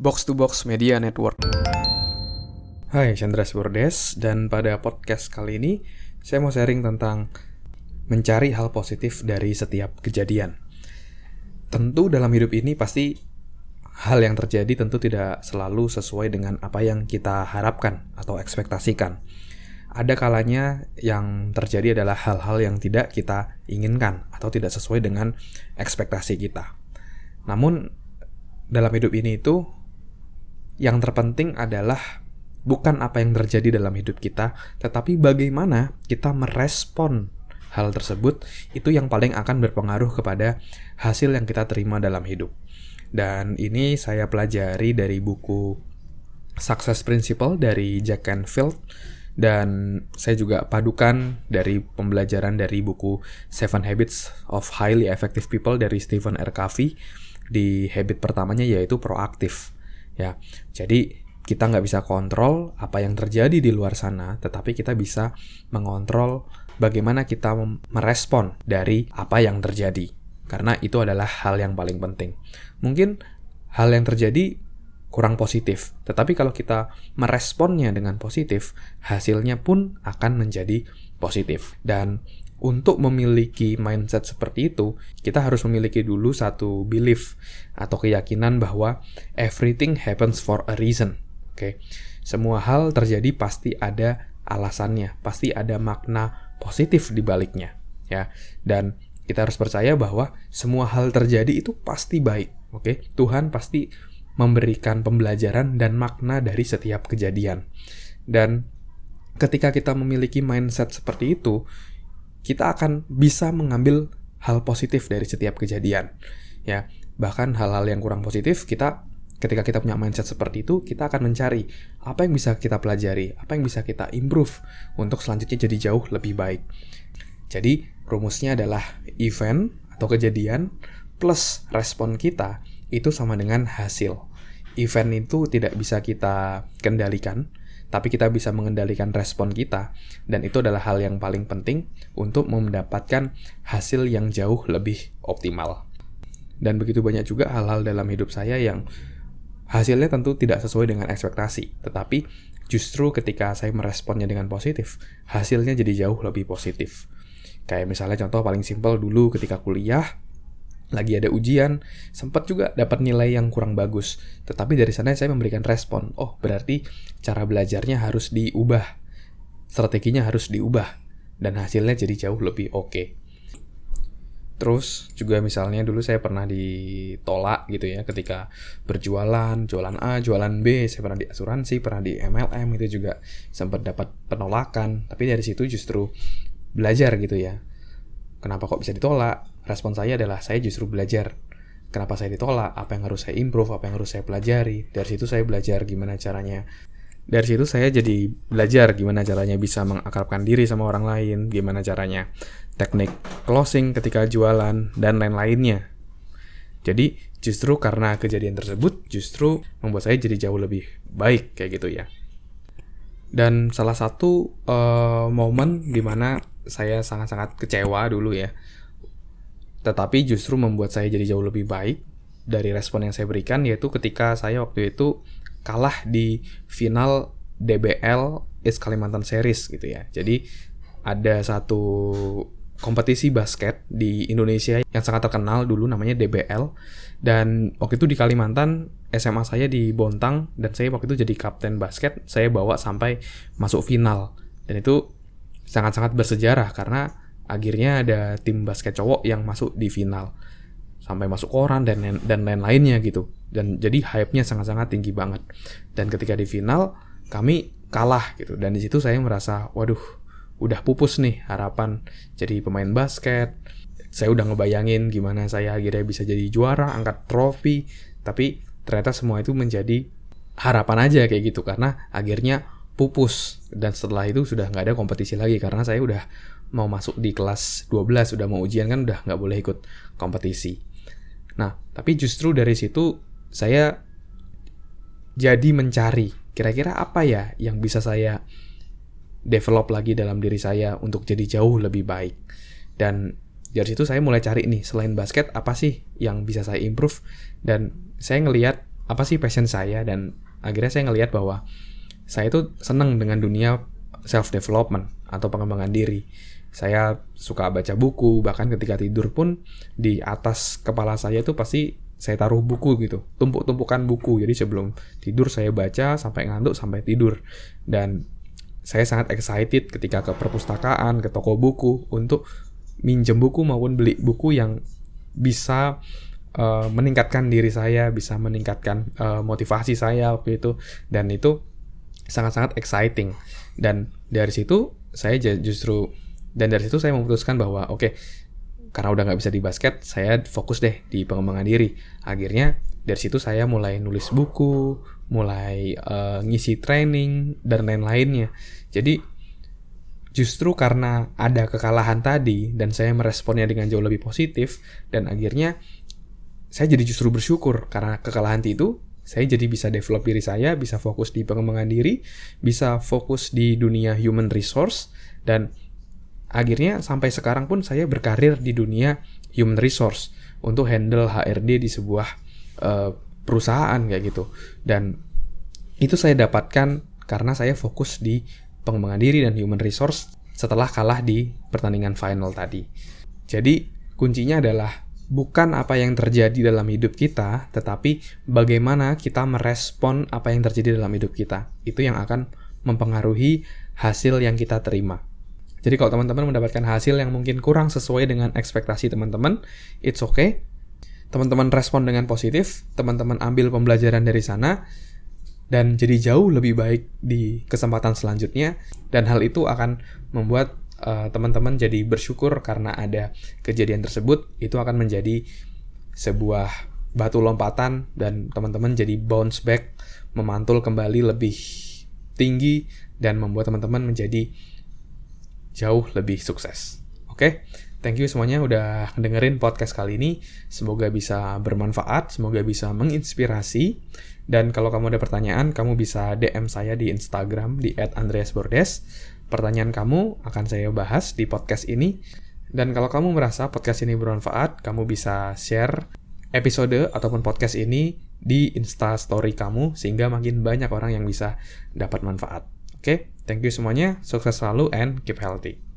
Box to Box Media Network. Hai, Chandra Burdes, dan pada podcast kali ini saya mau sharing tentang mencari hal positif dari setiap kejadian. Tentu dalam hidup ini pasti hal yang terjadi tentu tidak selalu sesuai dengan apa yang kita harapkan atau ekspektasikan. Ada kalanya yang terjadi adalah hal-hal yang tidak kita inginkan atau tidak sesuai dengan ekspektasi kita. Namun dalam hidup ini itu yang terpenting adalah bukan apa yang terjadi dalam hidup kita, tetapi bagaimana kita merespon hal tersebut. Itu yang paling akan berpengaruh kepada hasil yang kita terima dalam hidup. Dan ini saya pelajari dari buku Success Principle dari Jack Canfield, dan saya juga padukan dari pembelajaran dari buku 7 Habits of Highly Effective People dari Stephen R. Covey. Di habit pertamanya yaitu proaktif. Ya, jadi kita nggak bisa kontrol apa yang terjadi di luar sana, tetapi kita bisa mengontrol bagaimana kita merespon dari apa yang terjadi. Karena itu adalah hal yang paling penting. Mungkin hal yang terjadi kurang positif, tetapi kalau kita meresponnya dengan positif, hasilnya pun akan menjadi positif. Dan untuk memiliki mindset seperti itu, kita harus memiliki dulu satu belief atau keyakinan bahwa everything happens for a reason. Oke. Semua hal terjadi pasti ada alasannya, pasti ada makna positif di baliknya, ya. Dan kita harus percaya bahwa semua hal terjadi itu pasti baik, oke? Tuhan pasti memberikan pembelajaran dan makna dari setiap kejadian. Dan ketika kita memiliki mindset seperti itu, kita akan bisa mengambil hal positif dari setiap kejadian. Ya, bahkan hal-hal yang kurang positif, ketika kita punya mindset seperti itu, kita akan mencari apa yang bisa kita pelajari, apa yang bisa kita improve untuk selanjutnya jadi jauh lebih baik. Jadi, rumusnya adalah event atau kejadian plus respon kita itu sama dengan hasil. Event itu tidak bisa kita kendalikan, tapi kita bisa mengendalikan respon kita, dan itu adalah hal yang paling penting untuk mendapatkan hasil yang jauh lebih optimal. Dan begitu banyak juga hal-hal dalam hidup saya yang hasilnya tentu tidak sesuai dengan ekspektasi, tetapi justru ketika saya meresponnya dengan positif, hasilnya jadi jauh lebih positif. Kayak misalnya contoh paling simpel dulu ketika kuliah, lagi ada ujian, sempat juga dapat nilai yang kurang bagus. Tetapi dari sana saya memberikan respon, oh berarti cara belajarnya harus diubah, strateginya harus diubah, dan hasilnya jadi jauh lebih oke. Terus juga misalnya dulu saya pernah ditolak gitu ya, ketika berjualan, jualan A, jualan B, saya pernah di asuransi, pernah di MLM, itu juga sempat dapat penolakan. Tapi dari situ justru belajar gitu ya. Kenapa kok bisa ditolak? Respon saya adalah saya justru belajar. Kenapa saya ditolak? Apa yang harus saya improve? Apa yang harus saya pelajari? Dari situ saya belajar gimana caranya. Dari situ saya jadi belajar gimana caranya bisa mengakrabkan diri sama orang lain, gimana caranya teknik closing ketika jualan, dan lain-lainnya. Jadi justru karena kejadian tersebut, justru membuat saya jadi jauh lebih baik kayak gitu ya. Dan salah satu momen dimana saya sangat-sangat kecewa dulu ya, tetapi justru membuat saya jadi jauh lebih baik dari respon yang saya berikan, yaitu ketika saya waktu itu kalah di final DBL East Kalimantan Series gitu ya. Jadi ada satu kompetisi basket di Indonesia yang sangat terkenal dulu namanya DBL, dan waktu itu di Kalimantan SMA saya di Bontang, dan saya waktu itu jadi kapten basket, saya bawa sampai masuk final, dan itu sangat-sangat bersejarah karena akhirnya ada tim basket cowok yang masuk di final sampai masuk koran dan lain-lainnya gitu, dan jadi hype-nya sangat-sangat tinggi banget. Dan ketika di final kami kalah gitu, dan di situ saya merasa waduh, udah pupus nih harapan jadi pemain basket. Saya udah ngebayangin gimana saya akhirnya bisa jadi juara, angkat trofi, tapi ternyata semua itu menjadi harapan aja kayak gitu karena akhirnya pupus. Dan setelah itu sudah nggak ada kompetisi lagi karena saya udah mau masuk di kelas 12, udah mau ujian kan, udah nggak boleh ikut kompetisi. Nah, tapi justru dari situ saya jadi mencari kira-kira apa ya yang bisa saya develop lagi dalam diri saya untuk jadi jauh lebih baik. Dan dari situ saya mulai cari nih, selain basket apa sih yang bisa saya improve, dan saya ngelihat apa sih passion saya, dan akhirnya saya ngelihat bahwa saya itu senang dengan dunia self-development atau pengembangan diri. Saya suka baca buku, bahkan ketika tidur pun di atas kepala saya itu pasti saya taruh buku gitu, tumpuk-tumpukan buku. Jadi sebelum tidur saya baca sampai ngantuk sampai tidur. Dan saya sangat excited ketika ke perpustakaan, ke toko buku untuk minjem buku maupun beli buku yang bisa meningkatkan diri saya, bisa meningkatkan motivasi saya waktu itu. Dan itu sangat-sangat exciting. Dan dari situ saya memutuskan bahwa oke, karena udah nggak bisa di basket, saya fokus deh di pengembangan diri. Akhirnya dari situ saya mulai nulis buku, mulai ngisi training dan lain-lainnya. Jadi justru karena ada kekalahan tadi dan saya meresponnya dengan jauh lebih positif, dan akhirnya saya jadi justru bersyukur karena kekalahan itu. Saya jadi bisa develop diri saya, bisa fokus di pengembangan diri, bisa fokus di dunia human resource, dan akhirnya sampai sekarang pun saya berkarir di dunia human resource untuk handle HRD di sebuah perusahaan kayak gitu. Dan itu saya dapatkan karena saya fokus di pengembangan diri dan human resource setelah kalah di pertandingan final tadi. Jadi kuncinya adalah bukan apa yang terjadi dalam hidup kita, tetapi bagaimana kita merespon apa yang terjadi dalam hidup kita. Itu yang akan mempengaruhi hasil yang kita terima. Jadi kalau teman-teman mendapatkan hasil yang mungkin kurang sesuai dengan ekspektasi teman-teman, it's okay. Teman-teman respon dengan positif, teman-teman ambil pembelajaran dari sana, dan jadi jauh lebih baik di kesempatan selanjutnya. Dan hal itu akan membuat teman-teman jadi bersyukur karena ada kejadian tersebut. Itu akan menjadi sebuah batu lompatan dan teman-teman jadi bounce back, memantul kembali lebih tinggi dan membuat teman-teman menjadi jauh lebih sukses. Oke, thank you semuanya udah dengerin podcast kali ini. Semoga bisa bermanfaat, semoga bisa menginspirasi. Dan kalau kamu ada pertanyaan, kamu bisa DM saya di Instagram di @andreasbordes. Pertanyaan kamu akan saya bahas di podcast ini. Dan kalau kamu merasa podcast ini bermanfaat, kamu bisa share episode ataupun podcast ini di Insta Story kamu, sehingga makin banyak orang yang bisa dapat manfaat. Oke, thank you semuanya, sukses selalu and keep healthy.